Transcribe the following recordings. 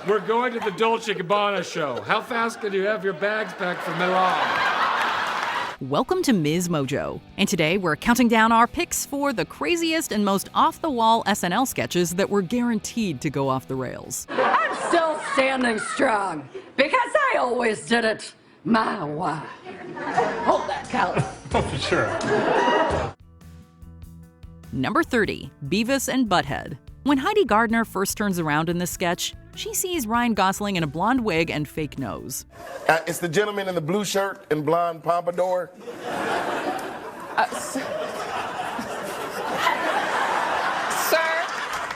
We're going to the Dolce & Gabbana show. How fast can you have your bags packed for Milan? Welcome to MsMojo, and today we're counting down our picks for the craziest and most off-the-wall SNL sketches that were guaranteed to go off the rails. I'm still standing strong, because I always did it my way. Hold that, Cal. Oh, for sure. Number 30, Beavis and Butt-Head. When Heidi Gardner first turns around in this sketch, she sees Ryan Gosling in a blonde wig and fake nose. It's the gentleman in the blue shirt and blonde pompadour. Sir?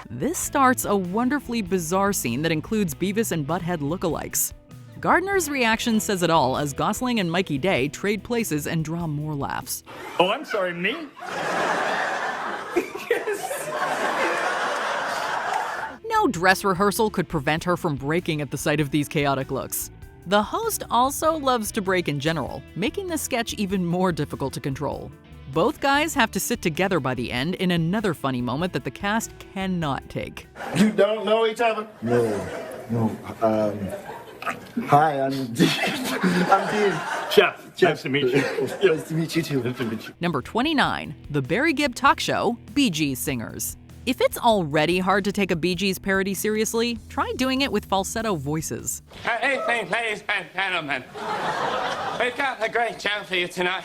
This starts a wonderfully bizarre scene that includes Beavis and Butt-Head lookalikes. Gardner's reaction says it all as Gosling and Mikey Day trade places and draw more laughs. Oh, I'm sorry, me? No dress rehearsal could prevent her from breaking at the sight of these chaotic looks. The host also loves to break in general, making the sketch even more difficult to control. Both guys have to sit together by the end in another funny moment that the cast cannot take. You don't know each other? No. Hi, I'm Dean. Jeff, nice to meet you. Nice to meet you too. Nice to meet you. Number 29, The Barry Gibb Talk Show, Bee Gees Singers. If it's already hard to take a Bee Gees parody seriously, try doing it with falsetto voices. Hey, ladies and gentlemen. We've got a great show for you tonight.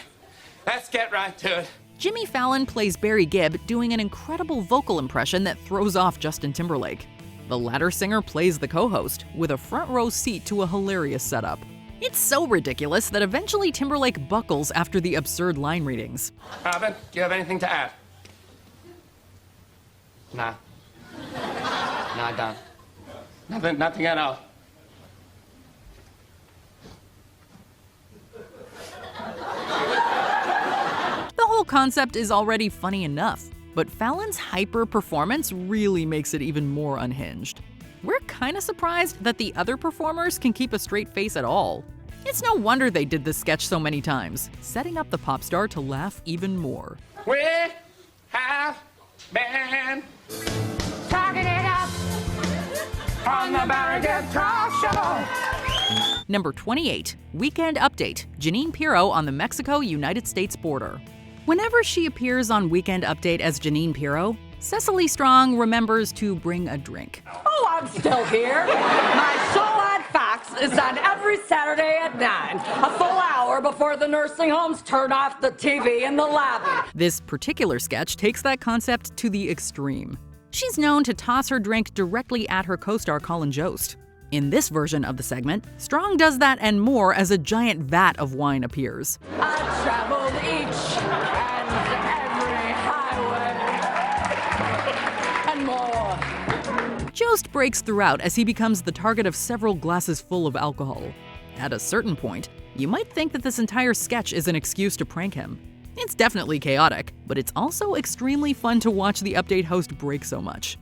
Let's get right to it. Jimmy Fallon plays Barry Gibb, doing an incredible vocal impression that throws off Justin Timberlake. The latter singer plays the co-host, with a front row seat to a hilarious setup. It's so ridiculous that eventually Timberlake buckles after the absurd line readings. Robin, do you have anything to add? Nah. No, I don't. Nothing at all. The whole concept is already funny enough, but Fallon's hyper performance really makes it even more unhinged. We're kind of surprised that the other performers can keep a straight face at all. It's no wonder they did this sketch so many times, setting up the pop star to laugh even more. We have been talking it up on the Barry Gibb Talk Show. Number 28, Weekend Update, Janine Pirro on the Mexico-United States border. Whenever she appears on Weekend Update as Janine Pirro, Cecily Strong remembers to bring a drink. Oh, I'm still here. My show on Fox is on every Saturday at 9, a full hour before the nursing homes turn off the TV in the lobby. This particular sketch takes that concept to the extreme. She's known to toss her drink directly at her co-star Colin Jost. In this version of the segment, Strong does that and more as a giant vat of wine appears. I traveled each and every highway and more. Jost breaks throughout as he becomes the target of several glasses full of alcohol. At a certain point, you might think that this entire sketch is an excuse to prank him. It's definitely chaotic, but it's also extremely fun to watch the update host break so much.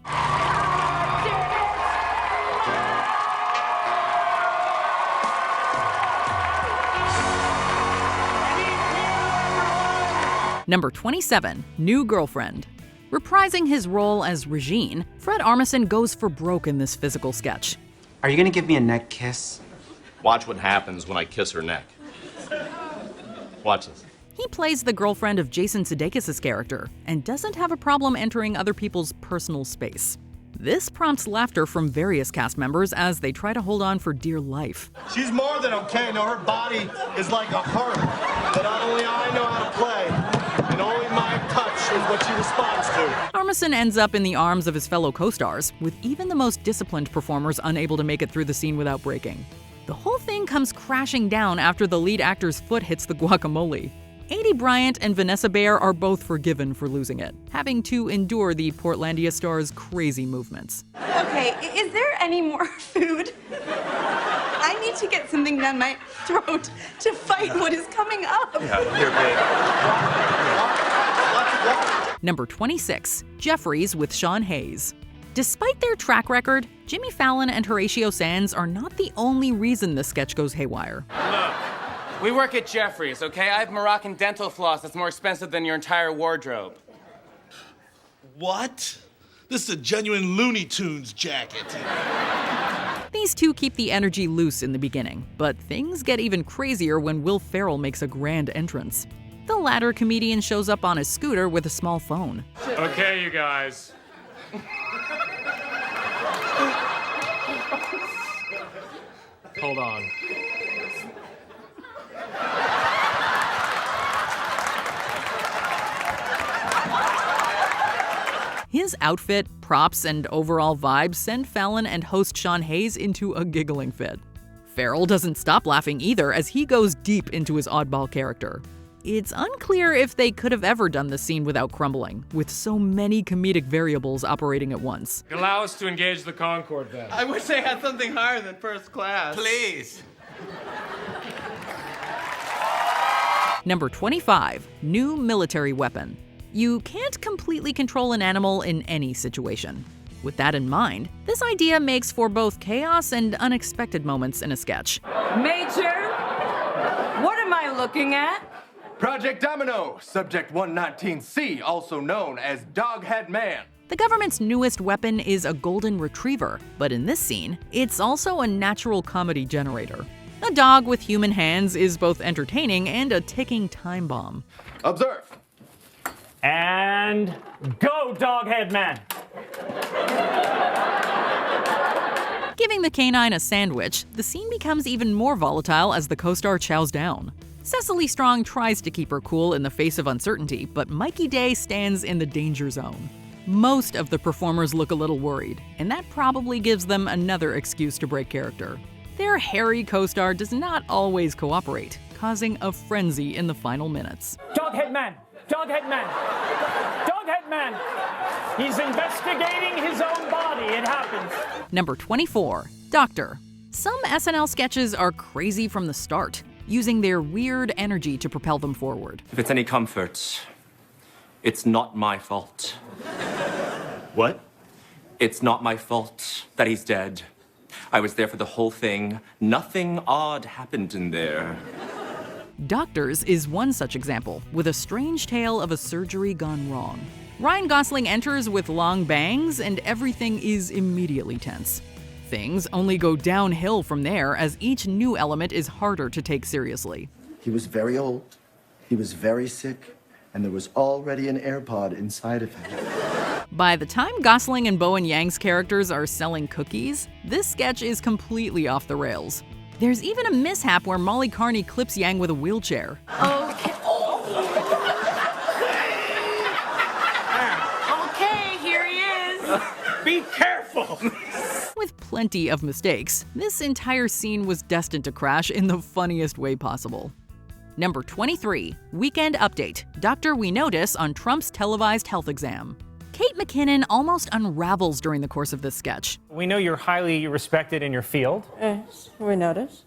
Number 27, New Girlfriend. Reprising his role as Regine, Fred Armisen goes for broke in this physical sketch. Are you gonna give me a neck kiss? Watch what happens when I kiss her neck. Watch this. He plays the girlfriend of Jason Sudeikis' character and doesn't have a problem entering other people's personal space. This prompts laughter from various cast members as they try to hold on for dear life. She's more than okay. No, her body is like a harp that not only I know how to play, and only my touch is what she responds to. Armisen ends up in the arms of his fellow co-stars, with even the most disciplined performers unable to make it through the scene without breaking. The whole thing comes crashing down after the lead actor's foot hits the guacamole. Aidy Bryant and Vanessa Bayer are both forgiven for losing it, having to endure the Portlandia star's crazy movements. Okay, is there any more food? I need to get something down my throat to fight what is coming up. Number 26, Jeffries with Sean Hayes. Despite their track record, Jimmy Fallon and Horatio Sanz are not the only reason the sketch goes haywire. Look, we work at Jeffries, okay? I have Moroccan dental floss that's more expensive than your entire wardrobe. What? This is a genuine Looney Tunes jacket. These two keep the energy loose in the beginning, but things get even crazier when Will Ferrell makes a grand entrance. The latter comedian shows up on his scooter with a small phone. Okay, you guys. Hold on. His outfit, props, and overall vibe send Fallon and host Sean Hayes into a giggling fit. Ferrell doesn't stop laughing either as he goes deep into his oddball character. It's unclear if they could have ever done the scene without crumbling, with so many comedic variables operating at once. Allow us to engage the Concorde then. I wish they had something higher than first class. Please. Number 25, new military weapon. You can't completely control an animal in any situation. With that in mind, this idea makes for both chaos and unexpected moments in a sketch. Major, what am I looking at? Project Domino, Subject 119C, also known as Doghead Man. The government's newest weapon is a golden retriever, but in this scene, it's also a natural comedy generator. A dog with human hands is both entertaining and a ticking time bomb. Observe. And go, Doghead Man! Giving the canine a sandwich, the scene becomes even more volatile as the co-star chows down. Cecily Strong tries to keep her cool in the face of uncertainty, but Mikey Day stands in the danger zone. Most of the performers look a little worried, and that probably gives them another excuse to break character. Their hairy co-star does not always cooperate, causing a frenzy in the final minutes. Doghead Man! Doghead Man! Doghead Man! He's investigating his own body. It happens. Number 24, Doctor. Some SNL sketches are crazy from the start, using their weird energy to propel them forward. If it's any comfort, it's not my fault. What? It's not my fault that he's dead. I was there for the whole thing. Nothing odd happened in there. Doctors is one such example, with a strange tale of a surgery gone wrong. Ryan Gosling enters with long bangs, and everything is immediately tense. Things only go downhill from there as each new element is harder to take seriously. He was very old, he was very sick, and there was already an AirPod inside of him. By the time Gosling and Bowen Yang's characters are selling cookies, this sketch is completely off the rails. There's even a mishap where Molly Carney clips Yang with a wheelchair. Okay. Okay, here he is. Be careful! With plenty of mistakes, this entire scene was destined to crash in the funniest way possible. Number 23, Weekend Update. Doctor We Notice on Trump's televised health exam. Kate McKinnon almost unravels during the course of this sketch. We know you're highly respected in your field. We notice.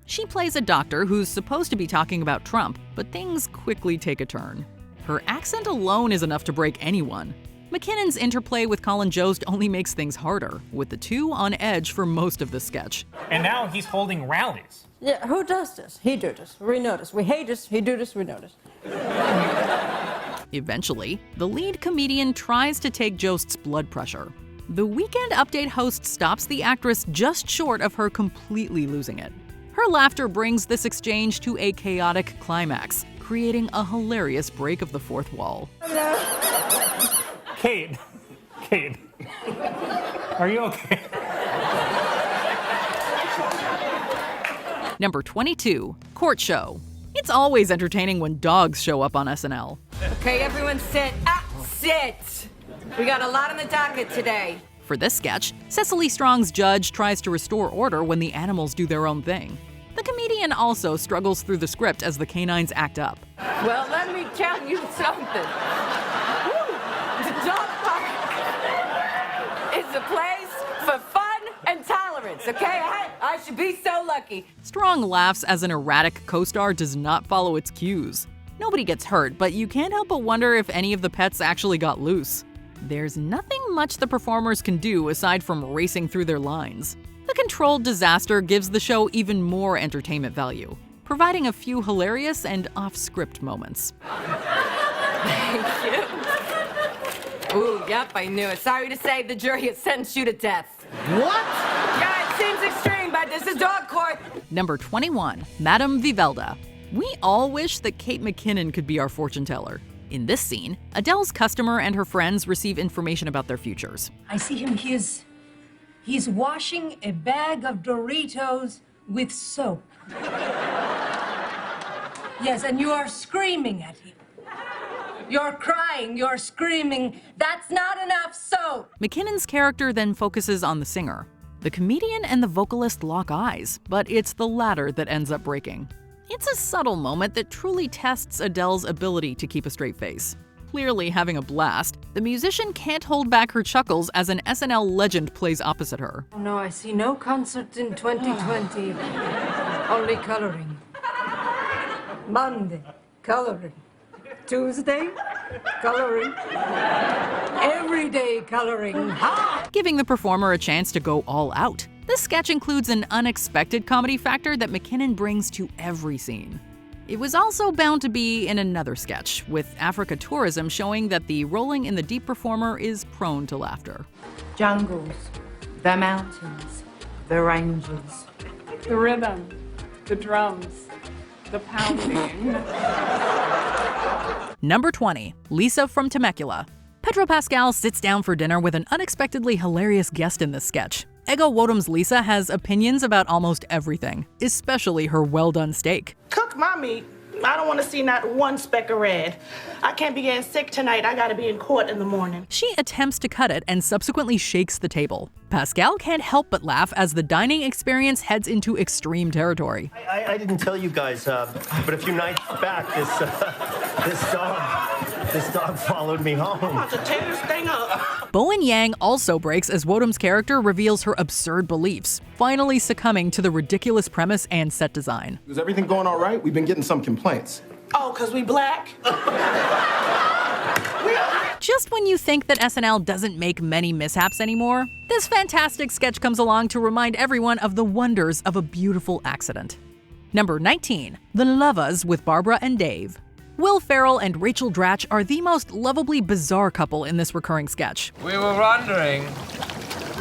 She plays a doctor who's supposed to be talking about Trump, but things quickly take a turn. Her accent alone is enough to break anyone. McKinnon's interplay with Colin Jost only makes things harder, with the two on edge for most of the sketch. And now he's holding rallies. Yeah, who does this? He do this. We notice. We hate this. He do this. We notice. Eventually, the lead comedian tries to take Jost's blood pressure. The Weekend Update host stops the actress just short of her completely losing it. Her laughter brings this exchange to a chaotic climax, creating a hilarious break of the fourth wall. Kate, are you okay? Number 22, Court Show. It's always entertaining when dogs show up on SNL. Okay, everyone sit. Sit! We got a lot on the docket today. For this sketch, Cecily Strong's judge tries to restore order when the animals do their own thing. The comedian also struggles through the script as the canines act up. Well, let me tell you something. The dog park is a place for fun and tolerance, okay? I should be so lucky. Strong laughs as an erratic co-star does not follow its cues. Nobody gets hurt, but you can't help but wonder if any of the pets actually got loose. There's nothing much the performers can do aside from racing through their lines. The controlled disaster gives the show even more entertainment value, providing a few hilarious and off-script moments. Thank you. Ooh, yep, I knew it. Sorry to say the jury has sentenced you to death. What? Yeah, it seems extreme, but this is dog court. Number 21, Madame Vivalda. We all wish that Kate McKinnon could be our fortune teller. In this scene, Adele's customer and her friends receive information about their futures. I see him. He's washing a bag of Doritos with soap. Yes, and you are screaming at him. You're crying, you're screaming, that's not enough soap! McKinnon's character then focuses on the singer. The comedian and the vocalist lock eyes, but it's the latter that ends up breaking. It's a subtle moment that truly tests Adele's ability to keep a straight face. Clearly having a blast, the musician can't hold back her chuckles as an SNL legend plays opposite her. Oh no, I see no concert in 2020. Only coloring. Monday, coloring. Tuesday, coloring. Every day coloring. Ha! Giving the performer a chance to go all out. This sketch includes an unexpected comedy factor that McKinnon brings to every scene. It was also bound to be in another sketch, with Africa tourism showing that the rolling in the deep performer is prone to laughter. Jungles, the mountains, the ranges. The rhythm, the drums, the pounding. Number 20, Lisa from Temecula. Pedro Pascal sits down for dinner with an unexpectedly hilarious guest in this sketch. Ego Wotum's Lisa has opinions about almost everything, especially her well-done steak. Cook my meat. I don't want to see not one speck of red. I can't be getting sick tonight. I gotta be in court in the morning. She attempts to cut it and subsequently shakes the table. Pascal can't help but laugh as the dining experience heads into extreme territory. I didn't tell you guys, but a few nights back, this dog followed me home. I'm about to tear this thing up. Bowen Yang also breaks as Wotum's character reveals her absurd beliefs, finally succumbing to the ridiculous premise and set design. Is everything going all right? We've been getting some complaints. Oh, because we black? Just when you think that SNL doesn't make many mishaps anymore, this fantastic sketch comes along to remind everyone of the wonders of a beautiful accident. Number 19, The Lovers with Barbara and Dave. Will Ferrell and Rachel Dratch are the most lovably bizarre couple in this recurring sketch. We were wondering,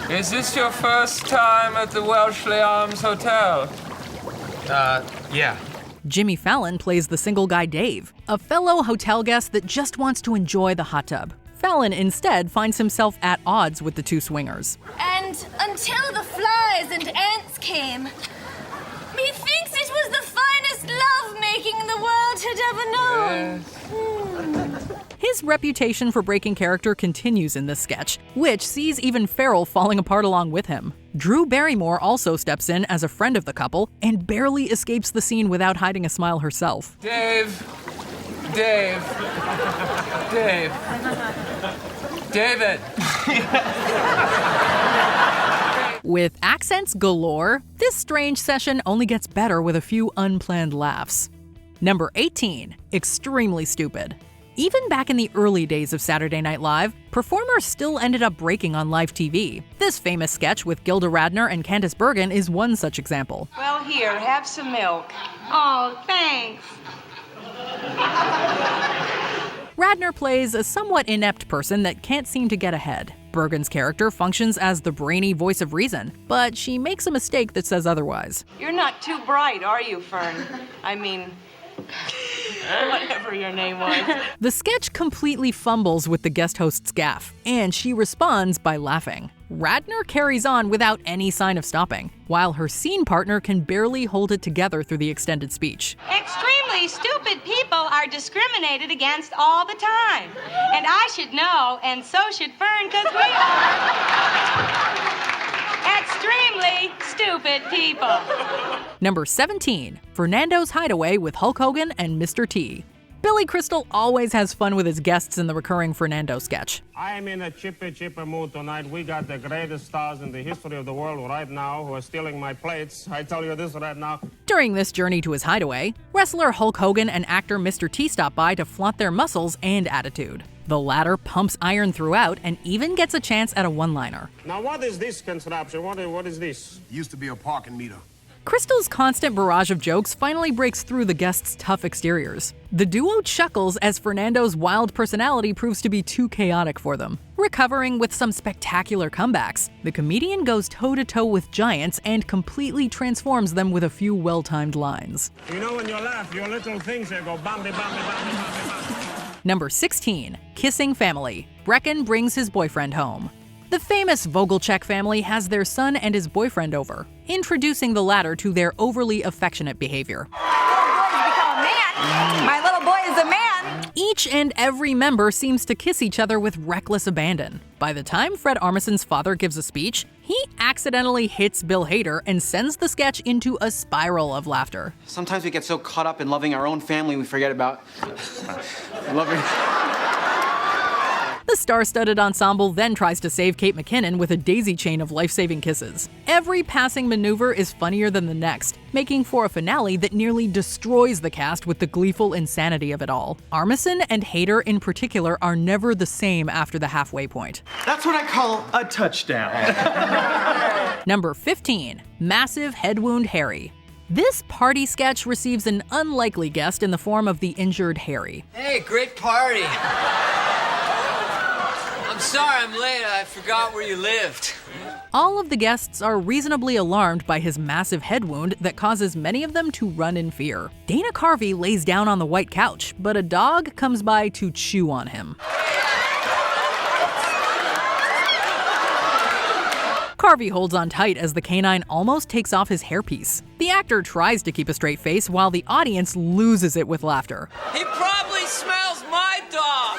is this your first time at the Wellesley Arms Hotel? Yeah. Jimmy Fallon plays the single guy Dave, a fellow hotel guest that just wants to enjoy the hot tub. Fallon instead finds himself at odds with the two swingers. And until the flies and ants came, methinks it was the finest love-making the world had ever known. His reputation for breaking character continues in this sketch, which sees even Ferrell falling apart along with him. Drew Barrymore also steps in as a friend of the couple and barely escapes the scene without hiding a smile herself. David. With accents galore, this strange session only gets better with a few unplanned laughs. Number 18, Extremely Stupid. Even back in the early days of Saturday Night Live, performers still ended up breaking on live TV. This famous sketch with Gilda Radner and Candice Bergen is one such example. Well, here, have some milk. Oh, thanks. Radner plays a somewhat inept person that can't seem to get ahead. Bergen's character functions as the brainy voice of reason, but she makes a mistake that says otherwise. You're not too bright, are you, Fern? I mean, whatever your name was. The sketch completely fumbles with the guest host's gaffe, and she responds by laughing. Radner carries on without any sign of stopping, while her scene partner can barely hold it together through the extended speech. Extremely stupid people are discriminated against all the time. And I should know, and so should Fern, because we are extremely stupid people. Number 17, Fernando's Hideaway with Hulk Hogan and Mr. T. Billy Crystal always has fun with his guests in the recurring Fernando sketch. I am in a chippy mood tonight. We got the greatest stars in the history of the world right now who are stealing my plates. I tell you this right now. During this journey to his hideaway, wrestler Hulk Hogan and actor Mr. T stop by to flaunt their muscles and attitude. The latter pumps iron throughout and even gets a chance at a one-liner. Now, what is this contraption? What is this? Used to be a parking meter. Crystal's constant barrage of jokes finally breaks through the guests' tough exteriors. The duo chuckles as Fernando's wild personality proves to be too chaotic for them. Recovering with some spectacular comebacks, the comedian goes toe-to-toe with giants and completely transforms them with a few well-timed lines. You know when you laugh, your little things there go bambi, bambi, bambi, bambi, bambi. Number 16. Kissing Family. Brecken brings his boyfriend home. The famous Vogelcheck family has their son and his boyfriend over, introducing the latter to their overly affectionate behavior. My little boy is a man. Each and every member seems to kiss each other with reckless abandon. By the time Fred Armisen's father gives a speech, he accidentally hits Bill Hader and sends the sketch into a spiral of laughter. Sometimes we get so caught up in loving our own family we forget about loving... The star-studded ensemble then tries to save Kate McKinnon with a daisy chain of life-saving kisses. Every passing maneuver is funnier than the next, making for a finale that nearly destroys the cast with the gleeful insanity of it all. Armisen and Hader in particular are never the same after the halfway point. That's what I call a touchdown. Number 15. Massive Head Wound Harry. This party sketch receives an unlikely guest in the form of the injured Harry. Hey, great party. I'm sorry I'm late. I forgot where you lived. All of the guests are reasonably alarmed by his massive head wound that causes many of them to run in fear. Dana Carvey lays down on the white couch, but a dog comes by to chew on him. Carvey holds on tight as the canine almost takes off his hairpiece. The actor tries to keep a straight face while the audience loses it with laughter. He probably smells my dog.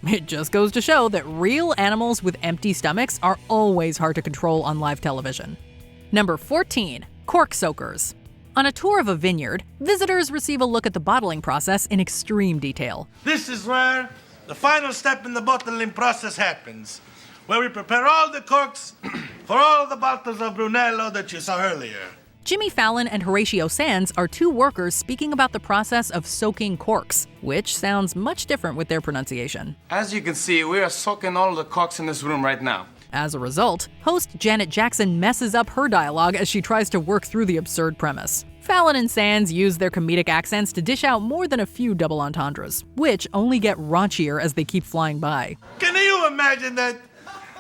It just goes to show that real animals with empty stomachs are always hard to control on live television. Number 14. Cork Soakers. On a tour of a vineyard, visitors receive a look at the bottling process in extreme detail. This is where the final step in the bottling process happens, where we prepare all the corks for all the bottles of Brunello that you saw earlier. Jimmy Fallon and Horatio Sands are two workers speaking about the process of soaking corks, which sounds much different with their pronunciation. As you can see, we are soaking all the corks in this room right now. As a result, host Janet Jackson messes up her dialogue as she tries to work through the absurd premise. Fallon and Sands use their comedic accents to dish out more than a few double entendres, which only get raunchier as they keep flying by. Can you imagine that?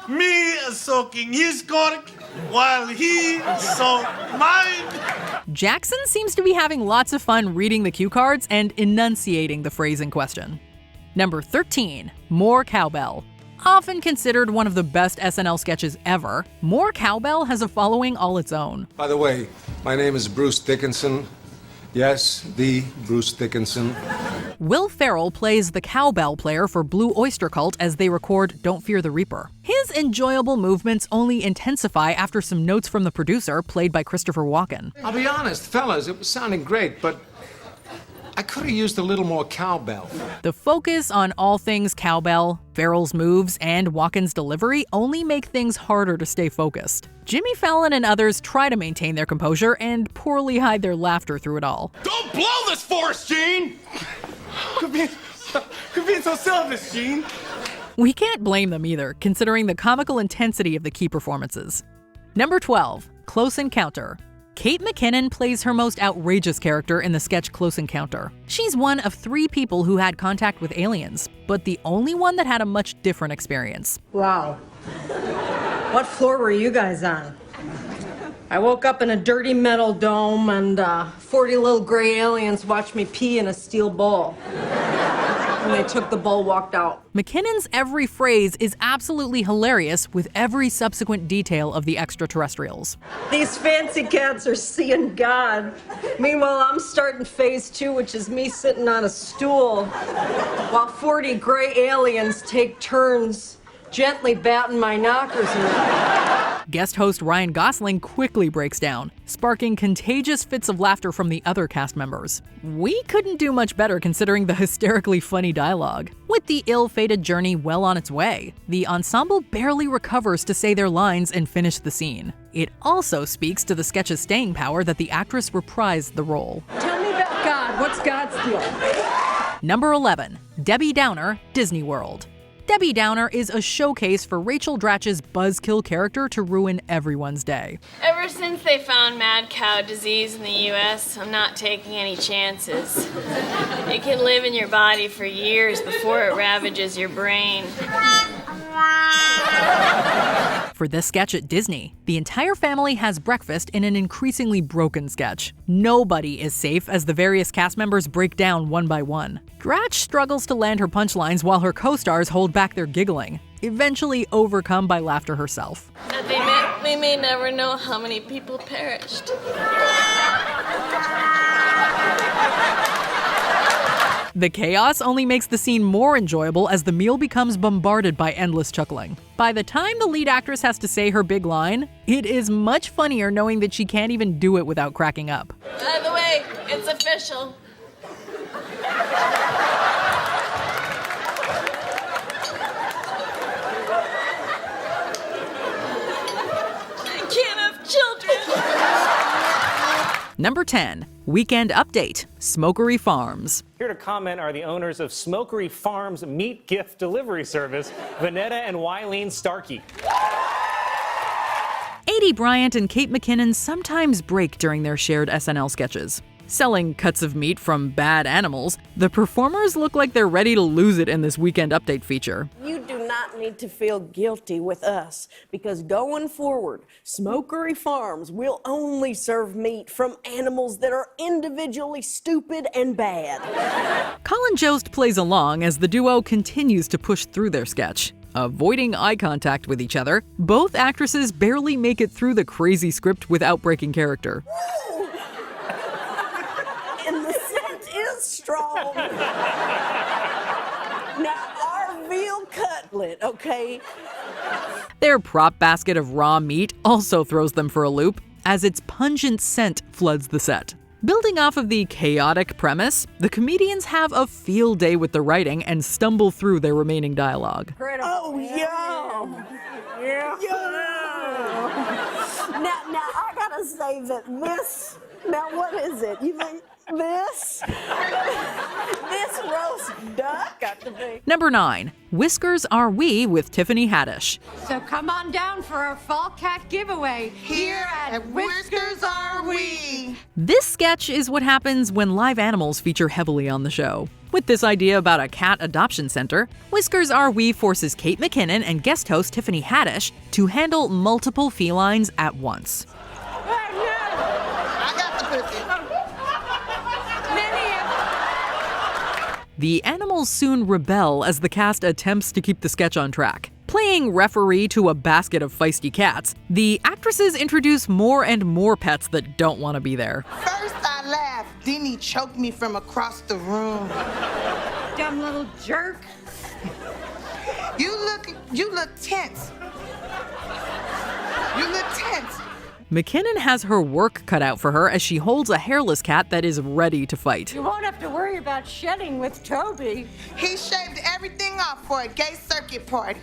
Me soaking his cork while he soaked mine. Jackson seems to be having lots of fun reading the cue cards and enunciating the phrase in question. Number 13. More Cowbell. Often considered one of the best SNL sketches ever, More Cowbell has a following all its own. By the way, my name is Bruce Dickinson. Yes, the Bruce Dickinson. Will Ferrell plays the cowbell player for Blue Oyster Cult as they record Don't Fear the Reaper. His enjoyable movements only intensify after some notes from the producer, played by Christopher Walken. I'll be honest, fellas, it was sounding great, but I could have used a little more cowbell. The focus on all things cowbell, Ferrell's moves, and Walken's delivery only make things harder to stay focused. Jimmy Fallon and others try to maintain their composure and poorly hide their laughter through it all. Don't blow this for us, Gene! Quit being so selfish, Gene! We can't blame them either, considering the comical intensity of the key performances. Number 12. Close Encounter. Kate McKinnon plays her most outrageous character in the sketch Close Encounter. She's one of 3 people who had contact with aliens, but the only one that had a much different experience. Wow. What floor were you guys on? I woke up in a dirty metal dome and 40 little gray aliens watched me pee in a steel bowl. When they took the bowl, walked out. McKinnon's every phrase is absolutely hilarious with every subsequent detail of the extraterrestrials. These fancy cats are seeing God. Meanwhile, I'm starting phase 2, which is me sitting on a stool, while 40 gray aliens take turns gently batting my knockers around. Guest host Ryan Gosling quickly breaks down, sparking contagious fits of laughter from the other cast members. We couldn't do much better considering the hysterically funny dialogue. With the ill-fated journey well on its way, the ensemble barely recovers to say their lines and finish the scene. It also speaks to the sketch's staying power that the actress reprised the role. Tell me about God. What's God's deal? Number 11. Debbie Downer, Disney World. Debbie Downer is a showcase for Rachel Dratch's buzzkill character to ruin everyone's day. Ever since they found mad cow disease in the U.S., I'm not taking any chances. It can live in your body for years before it ravages your brain. For this sketch at Disney, the entire family has breakfast in an increasingly broken sketch. Nobody is safe as the various cast members break down one by one. Dratch struggles to land her punchlines while her co-stars hold back their giggling, eventually overcome by laughter herself. We may never know how many people perished. The chaos only makes the scene more enjoyable as the meal becomes bombarded by endless chuckling. By the time the lead actress has to say her big line, it is much funnier knowing that she can't even do it without cracking up. By the way, it's official. I can't have children. Number 10. Weekend Update. Smokery Farms. Here to comment are the owners of Smokery Farms meat gift delivery service, Vanetta and Wileen Starkey. Aidy Bryant and Kate McKinnon sometimes break during their shared SNL sketches. Selling cuts of meat from bad animals, the performers look like they're ready to lose it in this Weekend Update feature. You do not need to feel guilty with us because going forward, Smokery Farms will only serve meat from animals that are individually stupid and bad. Colin Jost plays along as the duo continues to push through their sketch. Avoiding eye contact with each other, both actresses barely make it through the crazy script without breaking character. And the scent is strong. Now, our veal cutlet, okay? Their prop basket of raw meat also throws them for a loop, as its pungent scent floods the set. Building off of the chaotic premise, the comedians have a field day with the writing and stumble through their remaining dialogue. Oh, yum! Yeah. Now, I gotta say that this, now what is it? You think this? This roast duck got to be. Number 9. Whiskers Are We with Tiffany Haddish. So come on down for our Fall Cat giveaway here at Whiskers Are We. This sketch is what happens when live animals feature heavily on the show. With this idea about a cat adoption center, Whiskers Are We forces Kate McKinnon and guest host Tiffany Haddish to handle multiple felines at once. I got the pussy. The animals soon rebel as the cast attempts to keep the sketch on track. Playing referee to a basket of feisty cats, the actresses introduce more and more pets that don't want to be there. First I laughed, then he choked me from across the room. Dumb little jerk. You look tense. You look tense. McKinnon has her work cut out for her as she holds a hairless cat that is ready to fight. You won't have to worry about shedding with Toby. He shaved everything off for a gay circuit party.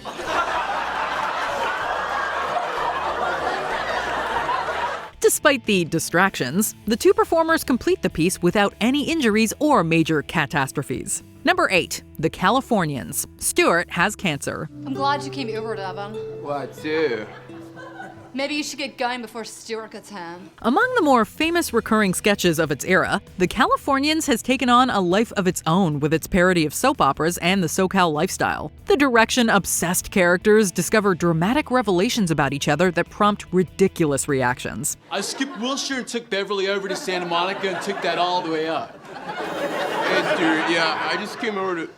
Despite the distractions, the two performers complete the piece without any injuries or major catastrophes. Number 8. The Californians. Stuart has cancer. I'm glad you came over, Devon. What, too? Maybe you should get going before Stuart gets home. Among the more famous recurring sketches of its era, The Californians has taken on a life of its own with its parody of soap operas and the SoCal lifestyle. The direction-obsessed characters discover dramatic revelations about each other that prompt ridiculous reactions. I skipped Wilshire and took Beverly over to Santa Monica and took that all the way up. Hey, Stuart, yeah, I just came over to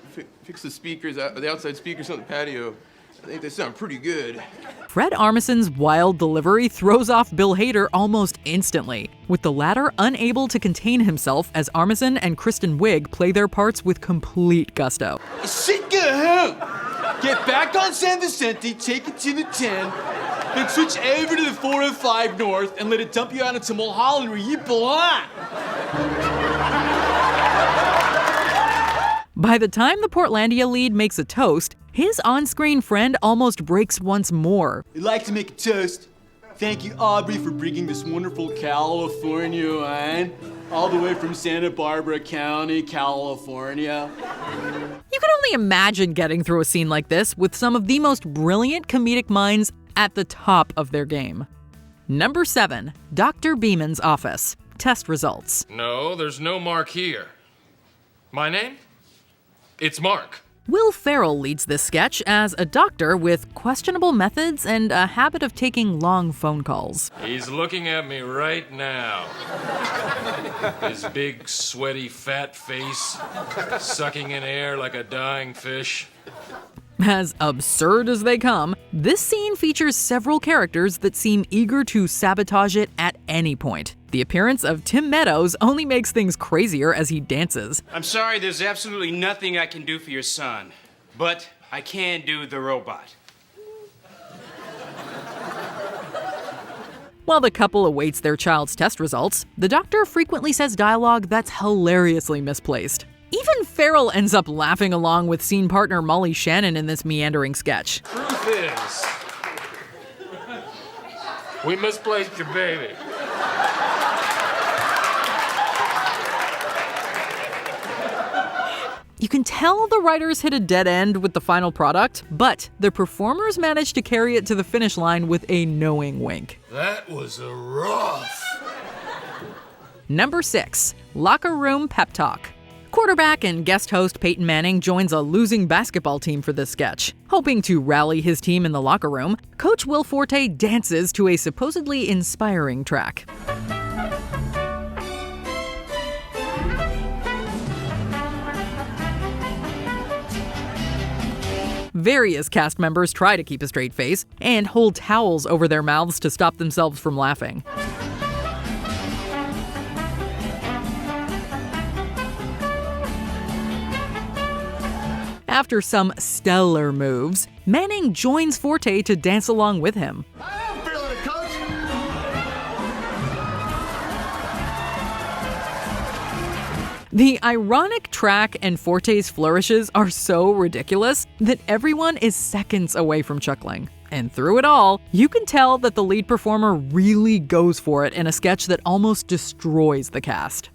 fix the speakers, the outside speakers on the patio. I think they sound pretty good. Fred Armisen's wild delivery throws off Bill Hader almost instantly, with the latter unable to contain himself as Armisen and Kristen Wiig play their parts with complete gusto. Shit, get home! Get back on San Vicente, take it to the 10, then switch over to the 405 North and let it dump you out into Mulholland where you belong! By the time the Portlandia lead makes a toast, his on-screen friend almost breaks once more. I'd like to make a toast. Thank you, Aubrey, for bringing this wonderful California wine all the way from Santa Barbara County, California. You can only only imagine getting through a scene like this with some of the most brilliant comedic minds at the top of their game. Number 7. Dr. Beeman's office. Test results. No, there's no Mark here. My name? It's Mark. Will Ferrell leads this sketch as a doctor with questionable methods and a habit of taking long phone calls. He's looking at me right now. His big, sweaty, fat face, sucking in air like a dying fish. As absurd as they come, this scene features several characters that seem eager to sabotage it at any point. The appearance of Tim Meadows only makes things crazier as he dances. I'm sorry, there's absolutely nothing I can do for your son, but I can do the robot. While the couple awaits their child's test results, the doctor frequently says dialogue that's hilariously misplaced. Even Ferrell ends up laughing along with scene partner Molly Shannon in this meandering sketch. Truth is, we misplaced your baby. You can tell the writers hit a dead end with the final product, but the performers managed to carry it to the finish line with a knowing wink. That was a rough. Number 6. Locker Room Pep Talk. Quarterback and guest host Peyton Manning joins a losing basketball team for this sketch. Hoping to rally his team in the locker room, Coach Will Forte dances to a supposedly inspiring track. Various cast members try to keep a straight face and hold towels over their mouths to stop themselves from laughing. After some stellar moves, Manning joins Forte to dance along with him. I'm feeling it, Coach. The ironic track and Forte's flourishes are so ridiculous that everyone is seconds away from chuckling. And through it all, you can tell that the lead performer really goes for it in a sketch that almost destroys the cast.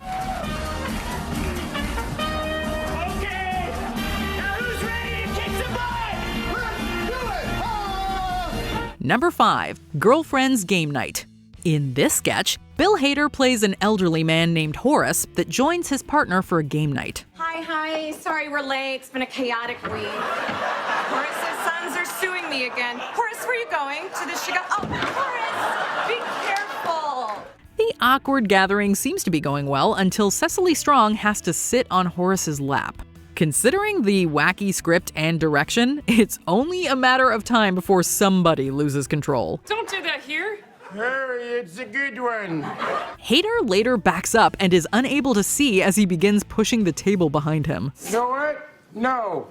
Number 5. Girlfriend's Game Night. In this sketch, Bill Hader plays an elderly man named Horace that joins his partner for a game night. Hi. Sorry we're late. It's been a chaotic week. Horace's sons are suing me again. Horace, where are you going? To the Chicago... Oh, Horace! Be careful! The awkward gathering seems to be going well until Cecily Strong has to sit on Horace's lap. Considering the wacky script and direction, it's only a matter of time before somebody loses control. Don't do that here. Hurry, it's a good one. Hader later backs up and is unable to see as he begins pushing the table behind him. You know what? No.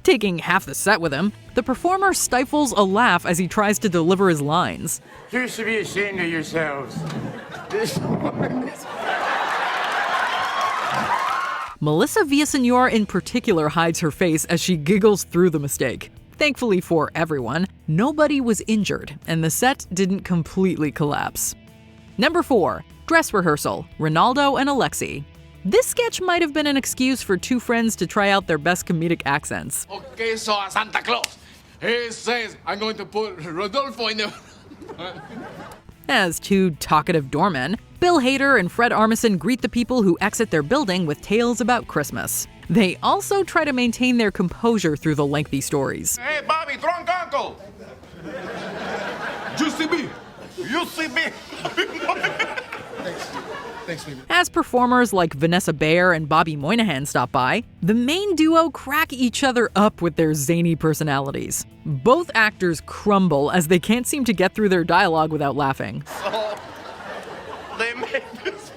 Taking half the set with him, the performer stifles a laugh as he tries to deliver his lines. You should be ashamed of yourselves. Melissa Villaseñor in particular hides her face as she giggles through the mistake. Thankfully for everyone, nobody was injured and the set didn't completely collapse. Number 4. Dress Rehearsal, Ronaldo and Alexi. This sketch might have been an excuse for two friends to try out their best comedic accents. Okay, so Santa Claus, he says I'm going to put Rodolfo in the... As two talkative doormen, Bill Hader and Fred Armisen greet the people who exit their building with tales about Christmas. They also try to maintain their composure through the lengthy stories. Hey, Bobby, drunk uncle. You see me? You see me? Thanks, baby. As performers like Vanessa Bayer and Bobby Moynihan stop by, the main duo crack each other up with their zany personalities. Both actors crumble as they can't seem to get through their dialogue without laughing. So, they made this.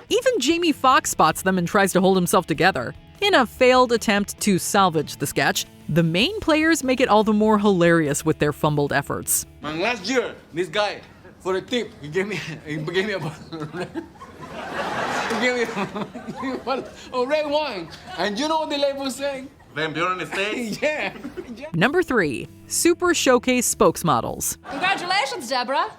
Even Jamie Foxx spots them and tries to hold himself together. In a failed attempt to salvage the sketch, the main players make it all the more hilarious with their fumbled efforts. Man, last year, this guy, for a tip, he gave me a bottle. He gave me a red wine. And you know what the label saying? Then build on the stage? Yeah. Number 3. Super Showcase Spokesmodels. Congratulations, Deborah.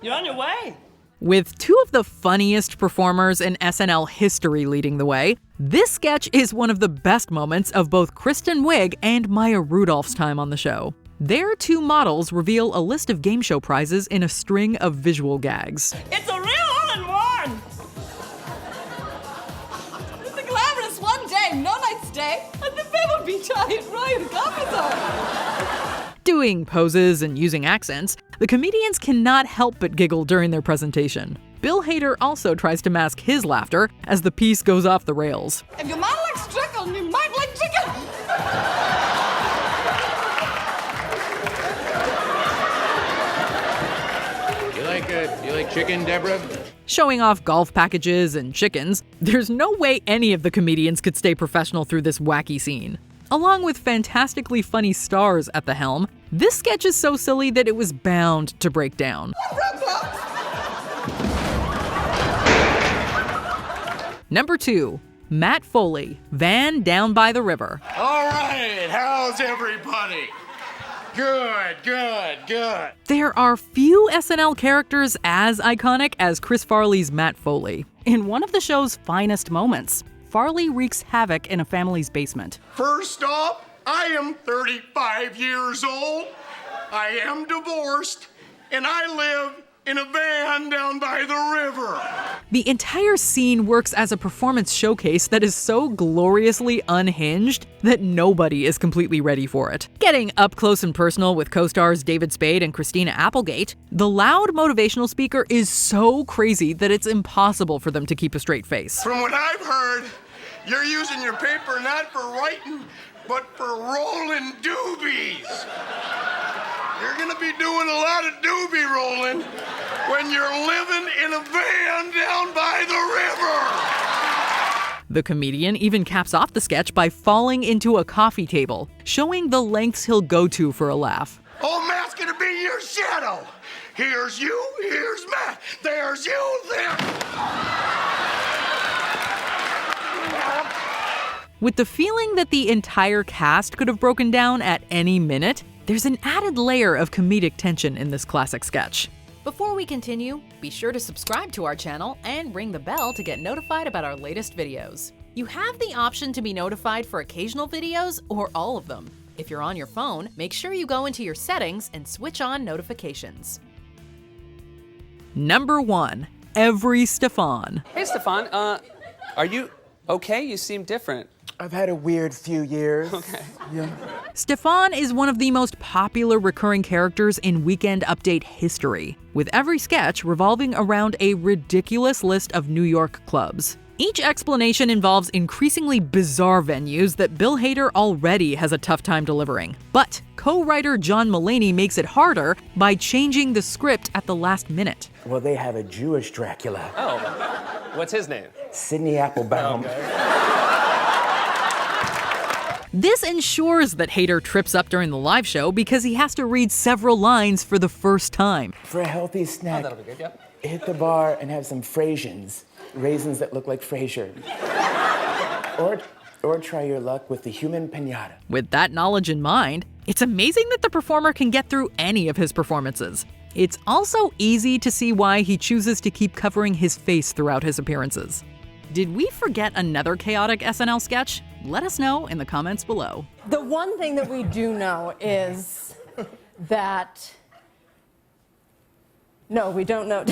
You're on your way. With two of the funniest performers in SNL history leading the way, this sketch is one of the best moments of both Kristen Wiig and Maya Rudolph's time on the show. Their two models reveal a list of game show prizes in a string of visual gags. It's a real all-in-one. It's a glamorous one day, no night stay, and the bed will be tied right officer. Doing poses and using accents, the comedians cannot help but giggle during their presentation. Bill Hader also tries to mask his laughter as the piece goes off the rails. If your mom likes trickle, you might like chicken. You like chicken, Deborah? Showing off golf packages and chickens, there's no way any of the comedians could stay professional through this wacky scene. Along with fantastically funny stars at the helm, this sketch is so silly that it was bound to break down. Number 2, Matt Foley, Van Down by the River. All right, how's everybody? Good. There are few SNL characters as iconic as Chris Farley's Matt Foley. In one of the show's finest moments, Farley wreaks havoc in a family's basement. First off, I am 35 years old. I am divorced, and I live in a van down by the river. The entire scene works as a performance showcase that is so gloriously unhinged that nobody is completely ready for it. Getting up close and personal with co-stars David Spade and Christina Applegate, the loud motivational speaker is so crazy that it's impossible for them to keep a straight face. From what I've heard, you're using your paper not for writing, but for rolling doobies. You're gonna be doing a lot of doobie rolling when you're living in a van down by the river. The comedian even caps off the sketch by falling into a coffee table, showing the lengths he'll go to for a laugh. Oh, Matt's gonna be your shadow. Here's you, here's Matt. There's you, there. With the feeling that the entire cast could have broken down at any minute, there's an added layer of comedic tension in this classic sketch. Before we continue, be sure to subscribe to our channel and ring the bell to get notified about our latest videos. You have the option to be notified for occasional videos or all of them. If you're on your phone, make sure you go into your settings and switch on notifications. Number 1, Every Stefan. Hey, Stefan, are you okay? You seem different. I've had a weird few years. Okay. Yeah. Stefan is one of the most popular recurring characters in Weekend Update history, with every sketch revolving around a ridiculous list of New York clubs. Each explanation involves increasingly bizarre venues that Bill Hader already has a tough time delivering. But co-writer John Mulaney makes it harder by changing the script at the last minute. Well, they have a Jewish Dracula. Oh, what's his name? Sidney Applebaum. This ensures that Hader trips up during the live show because he has to read several lines for the first time. For a healthy snack, that'll be good, yep. Hit the bar and have some Frasians, raisins that look like Frasier. or try your luck with the human piñata. With that knowledge in mind, it's amazing that the performer can get through any of his performances. It's also easy to see why he chooses to keep covering his face throughout his appearances. Did we forget another chaotic SNL sketch? Let us know in the comments below. The one thing that we do know is that... No, we don't know.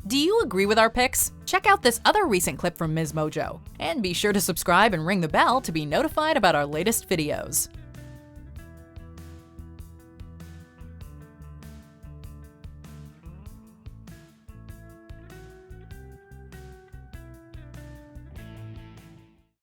Do you agree with our picks? Check out this other recent clip from MsMojo. And be sure to subscribe and ring the bell to be notified about our latest videos.